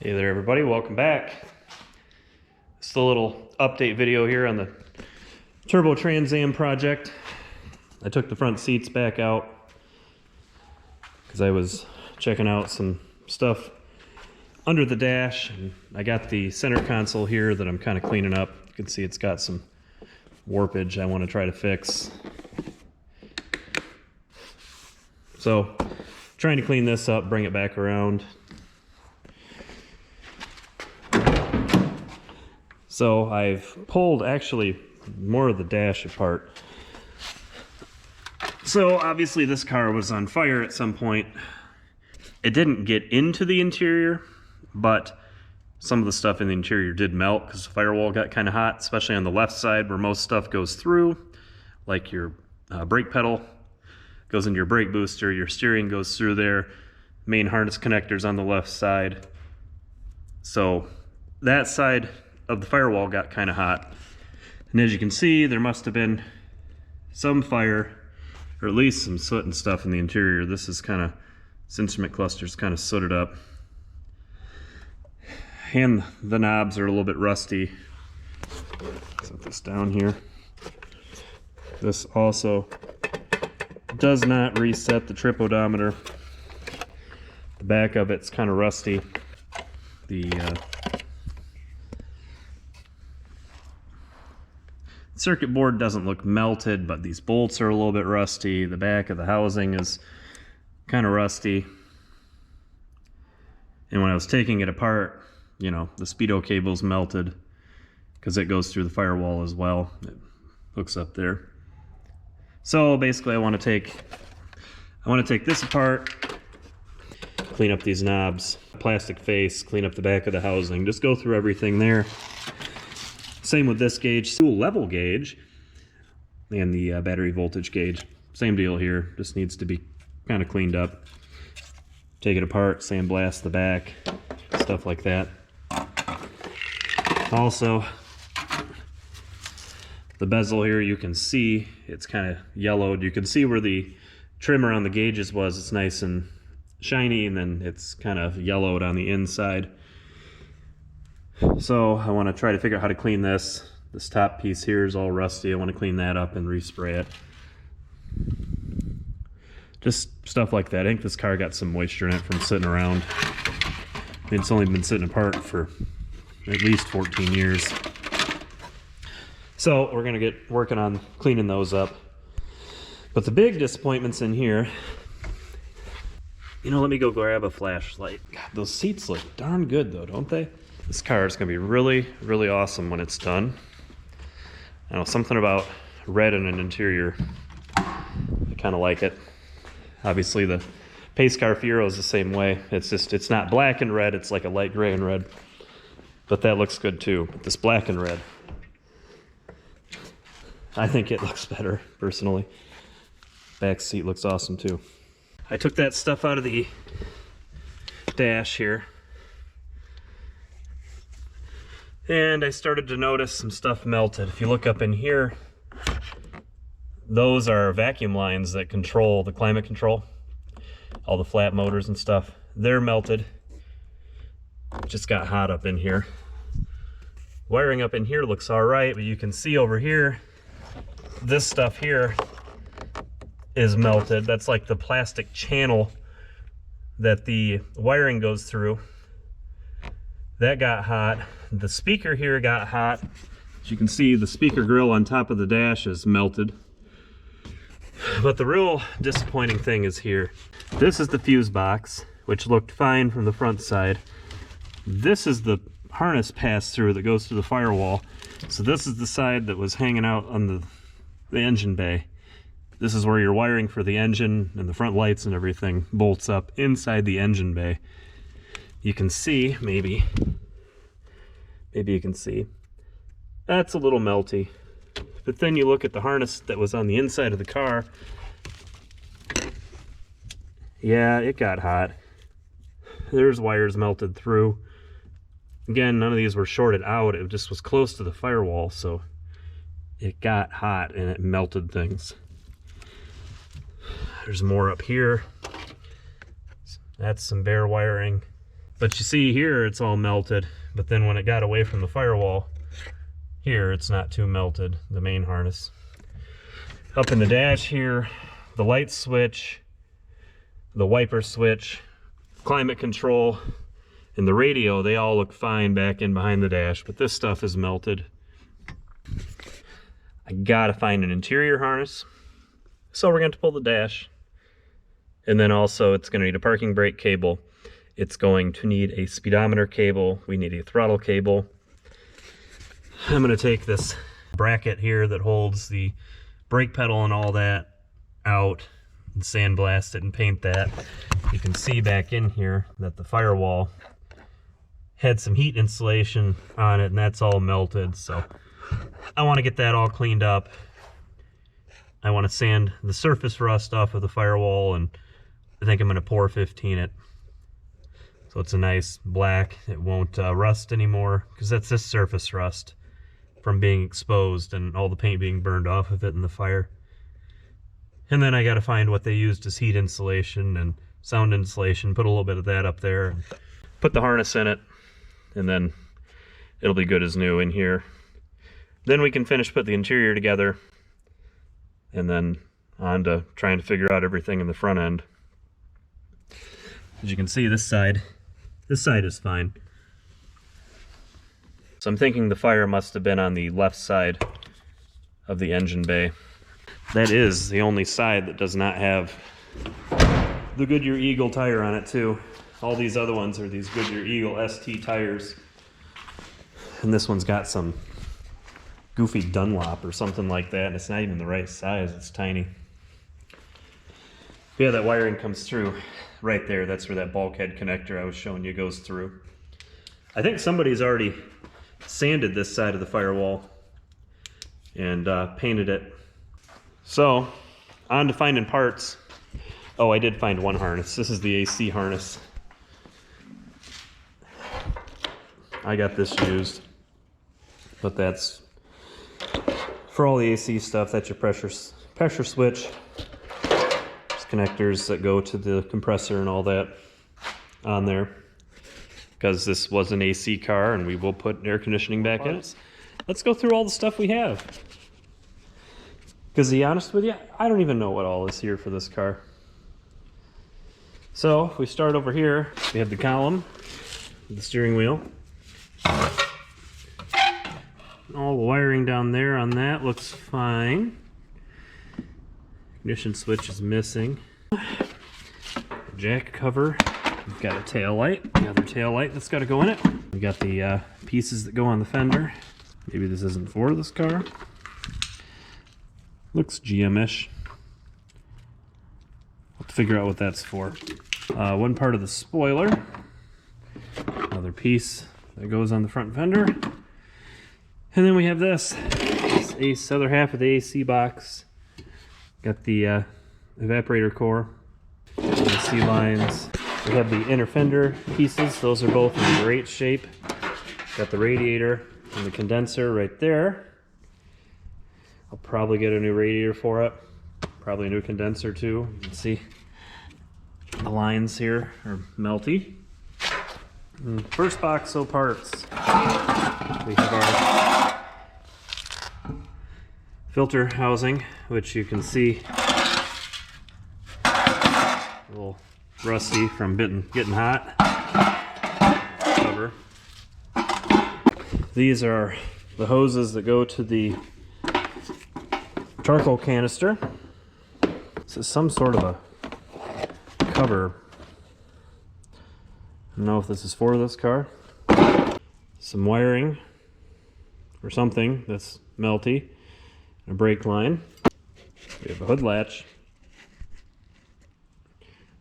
Hey there everybody, welcome back. Just a little update video here on the Turbo Trans Am project. I took the front seats back out because I was checking out some stuff under the dash, and I got the center console here that I'm kind of cleaning up. You can see it's got some warpage I want to try to fix. So trying to clean this up, bring it back around. So I've pulled actually more of the dash apart. So obviously this car was on fire at some point. It didn't get into the interior, but some of the stuff in the interior did melt because the firewall got kind of hot, especially on the left side where most stuff goes through, like your brake pedal goes into your brake booster, your steering goes through there, main harness connectors on the left side. So that side of the firewall got kind of hot, and as you can see, there must have been some fire, or at least some soot and stuff in the interior. This instrument cluster's kind of sooted up, and the knobs are a little bit rusty. Set this down here. This also does not reset the trip odometer. The back of it's kind of rusty. The circuit board doesn't look melted, but these bolts are a little bit rusty. The back of the housing is kind of rusty. And when I was taking it apart, you know, the speedo cable's melted because it goes through the firewall as well. It hooks up there. So basically I want to take this apart, clean up these knobs, plastic face, clean up the back of the housing, just go through everything there. Same with this gauge, dual level gauge, and the battery voltage gauge. Same deal here, just needs to be kind of cleaned up. Take it apart, sandblast the back, stuff like that. Also, the bezel here, you can see it's kind of yellowed. You can see where the trimmer on the gauges was. It's nice and shiny, and then it's kind of yellowed on the inside. So I want to try to figure out how to clean this. This top piece here is all rusty. I want to clean that up and respray it. Just stuff like that. I think this car got some moisture in it from sitting around. It's only been sitting apart for at least 14 years. So we're going to get working on cleaning those up. But the big disappointments in here, you know, let me go grab a flashlight. God, those seats look darn good though, don't they? This car is going to be really, really awesome when it's done. I know something about red in an interior. I kind of like it. Obviously the Pace Car Fiero is the same way. It's not black and red, it's like a light gray and red. But that looks good too. But this black and red, I think it looks better, personally. Back seat looks awesome too. I took that stuff out of the dash here, and I started to notice some stuff melted. If you look up in here, those are vacuum lines that control the climate control, all the flat motors and stuff. They're melted. It just got hot up in here. Wiring up in here looks all right, but you can see over here, this stuff here is melted. That's like the plastic channel that the wiring goes through. That got hot. The speaker here got hot. As you can see, the speaker grill on top of the dash is melted. But the real disappointing thing is here. This is the fuse box, which looked fine from the front side. This is the harness pass-through that goes through the firewall. So this is the side that was hanging out on the engine bay. This is where your wiring for the engine and the front lights and everything bolts up inside the engine bay. You can see, maybe you can see, that's a little melty. But then you look at the harness that was on the inside of the car. Yeah, it got hot. There's wires melted through. Again, none of these were shorted out. It just was close to the firewall, so it got hot and it melted things. There's more up here. That's some bare wiring. But you see here, it's all melted. But then when it got away from the firewall, here it's not too melted, the main harness. Up in the dash here, the light switch, the wiper switch, climate control, and the radio, they all look fine back in behind the dash, but this stuff is melted. I gotta find an interior harness. So we're going to pull the dash. And then also it's going to need a parking brake cable. It's going to need a speedometer cable. We need a throttle cable. I'm going to take this bracket here that holds the brake pedal and all that out and sandblast it and paint that. You can see back in here that the firewall had some heat insulation on it, and that's all melted. So I want to get that all cleaned up. I want to sand the surface rust off of the firewall, and I think I'm going to pour 15 it. So it's a nice black. It won't rust anymore, because that's just surface rust from being exposed and all the paint being burned off of it in the fire. And then I got to find what they used as heat insulation and sound insulation, put a little bit of that up there, and put the harness in it, and then it'll be good as new in here. Then we can finish put the interior together, and then on to trying to figure out everything in the front end. As you can see, this side is fine. So I'm thinking the fire must have been on the left side of the engine bay. That is the only side that does not have the Goodyear Eagle tire on it too. All these other ones are these Goodyear Eagle ST tires. And this one's got some goofy Dunlop or something like that, and it's not even the right size, it's tiny. Yeah, that wiring comes through right there. That's where that bulkhead connector I was showing you goes through. I think somebody's already sanded this side of the firewall and painted it. So, on to finding parts. Oh, I did find one harness. This is the AC harness. I got this used, but that's for all the AC stuff. That's your pressure switch. There's connectors that go to the compressor and all that on there, because this was an AC car and we will put air conditioning back in it. Let's go through all the stuff we have, because to be honest with you, I don't even know what all is here for this car. So if we start over here, we have the column, the steering wheel. All the wiring down there on that looks fine. Ignition switch is missing. Jack cover. We've got a tail light, the other tail light that's got to go in it. We've got the pieces that go on the fender. Maybe this isn't for this car. Looks GM-ish. I'll have to figure out what that's for. One part of the spoiler. Another piece that goes on the front fender. And then we have this other half of the AC box. Got the evaporator core, AC lines. We have the inner fender pieces. Those are both in great shape. Got the radiator and the condenser right there. I'll probably get a new radiator for it. Probably a new condenser too. You can see the lines here are melty. And first box of parts. We have our filter housing, which you can see a little rusty from getting hot. Cover. These are the hoses that go to the charcoal canister. This is some sort of a cover. I don't know if this is for this car. Some wiring or something that's melty. A brake line. We have a hood latch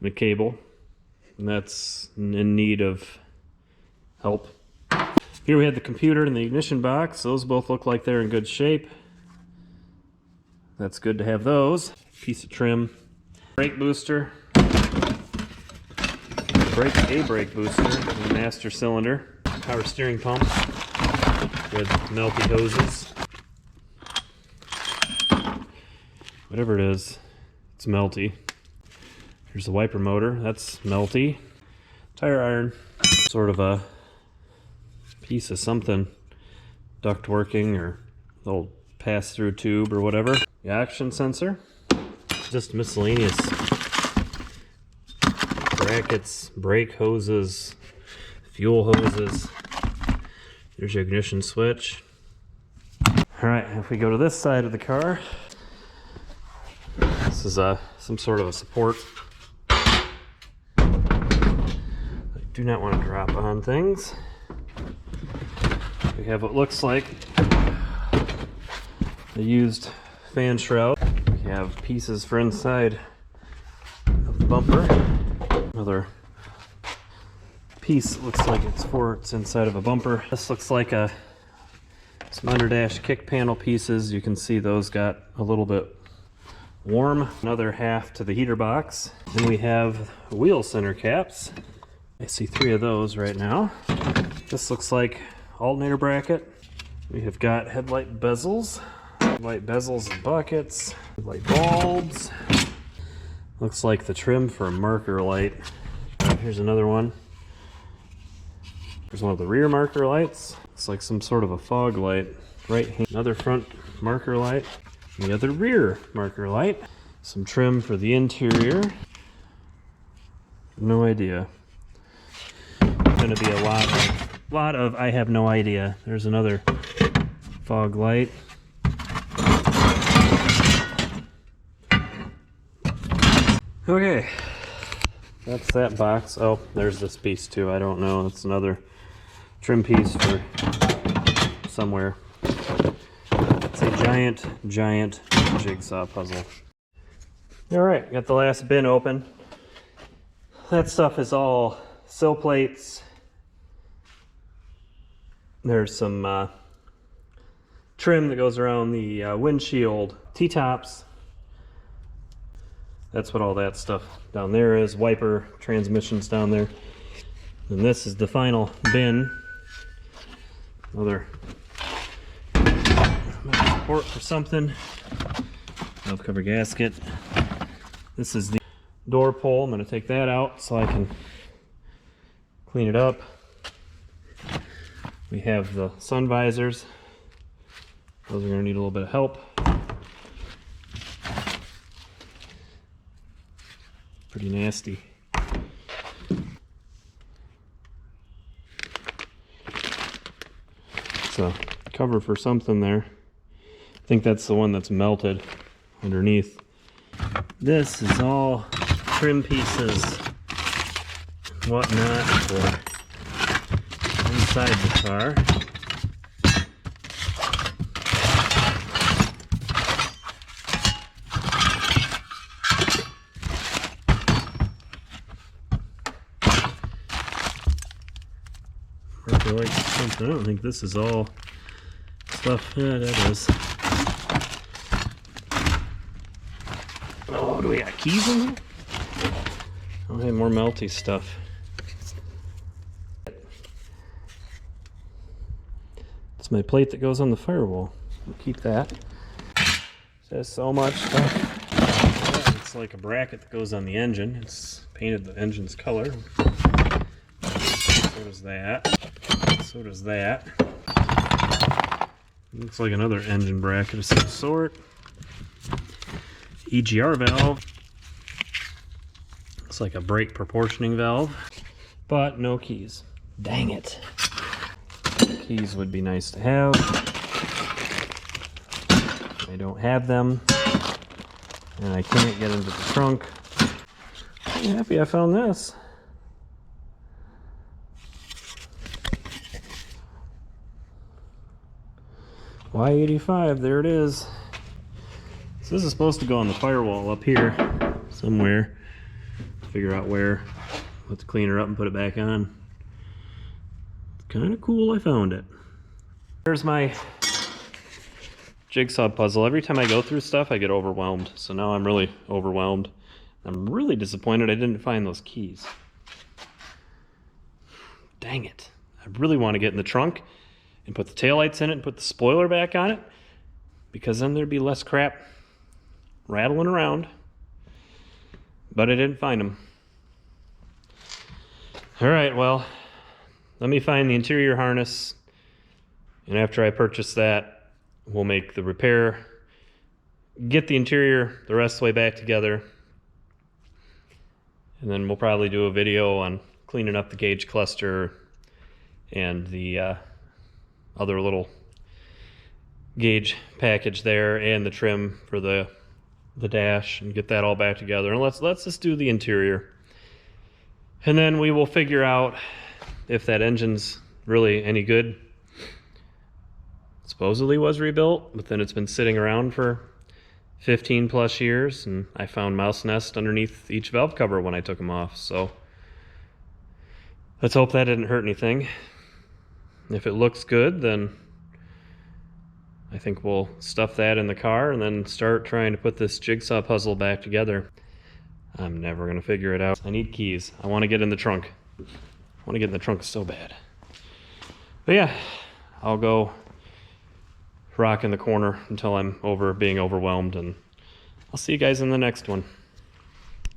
and a cable, and that's in need of help. Here we have the computer and the ignition box. Those both look like they're in good shape. That's good to have those. Piece of trim. Brake booster. Brake booster. And master cylinder. Power steering pump with melty hoses. Whatever it is, it's melty. Here's the wiper motor, that's melty. tire iron, sort of a piece of something, duct working or little pass-through tube or whatever. The action sensor, just miscellaneous brackets, brake hoses, fuel hoses. There's your ignition switch. All right, if we go to this side of the car, this is some sort of a support. I do not want to drop on things. We have what looks like a used fan shroud. We have pieces for inside of the bumper. Another piece looks like it's inside of a bumper. This looks like some underdash kick panel pieces. You can see those got a little bit warm. Another half to the heater box. Then we have wheel center caps. I see 3 of those right now. This looks like alternator bracket. We have got headlight bezels and buckets, headlight bulbs. Looks like the trim for a marker light. Here's another one. There's one of the rear marker lights. It's like some sort of a fog light. Right hand, another front marker light. And the other rear marker light. Some trim for the interior. No idea. Gonna be a lot of I have no idea. There's another fog light. Okay, that's that box. Oh, there's this piece too. I don't know. It's another trim piece for somewhere. It's a giant jigsaw puzzle. All right, got the last bin open. That stuff is all sill plates. There's some trim that goes around the windshield T-tops. That's what all that stuff down there is. Wiper transmissions down there. And this is the final bin. Another support for something. Valve cover gasket. This is the door pull. I'm going to take that out so I can clean it up. We have the sun visors. Those are going to need a little bit of help. Pretty nasty. It's a cover for something there. I think that's the one that's melted underneath. This is all trim pieces, whatnot for inside the car. Like something. I don't think this is all stuff. Yeah, that is. Oh, do we got keys in here? Oh, hey, more melty stuff. It's my plate that goes on the Firewall. We'll keep that. Says so much stuff. Yeah, it's like a bracket that goes on the engine. It's painted the engine's color. So does that. So does that. Looks like another engine bracket of some sort. EGR valve. Looks like a brake proportioning valve, but no keys. Dang it. Keys would be nice to have. I don't have them, and I can't get into the trunk. I'm happy I found this. Y85, there it is. So this is supposed to go on the Firewall up here somewhere. Figure out where. Let's clean her up and put it back on. It's kind of cool I found it. There's my jigsaw puzzle. Every time I go through stuff I get overwhelmed. So now I'm really overwhelmed. I'm really disappointed I didn't find those keys. Dang it. I really want to get in the trunk and put the taillights in it and put the spoiler back on it, because then there'd be less crap rattling around. But I didn't find them. All right, well, let me find the interior harness, and after I purchase that, we'll make the repair, get the interior the rest of the way back together, and then we'll probably do a video on cleaning up the gauge cluster and the other little gauge package there and the trim for the dash, and get that all back together. And let's just do the interior, and then we will figure out if that engine's really any good. Supposedly was rebuilt, but then it's been sitting around for 15 plus years, and I found mouse nest underneath each valve cover when I took them off. So let's hope that didn't hurt anything. If it looks good, then I think we'll stuff that in the car and then start trying to put this jigsaw puzzle back together. I'm never gonna figure it out. I need keys. I wanna get in the trunk. I wanna get in the trunk so bad. But yeah, I'll go rock in the corner until I'm being overwhelmed, and I'll see you guys in the next one.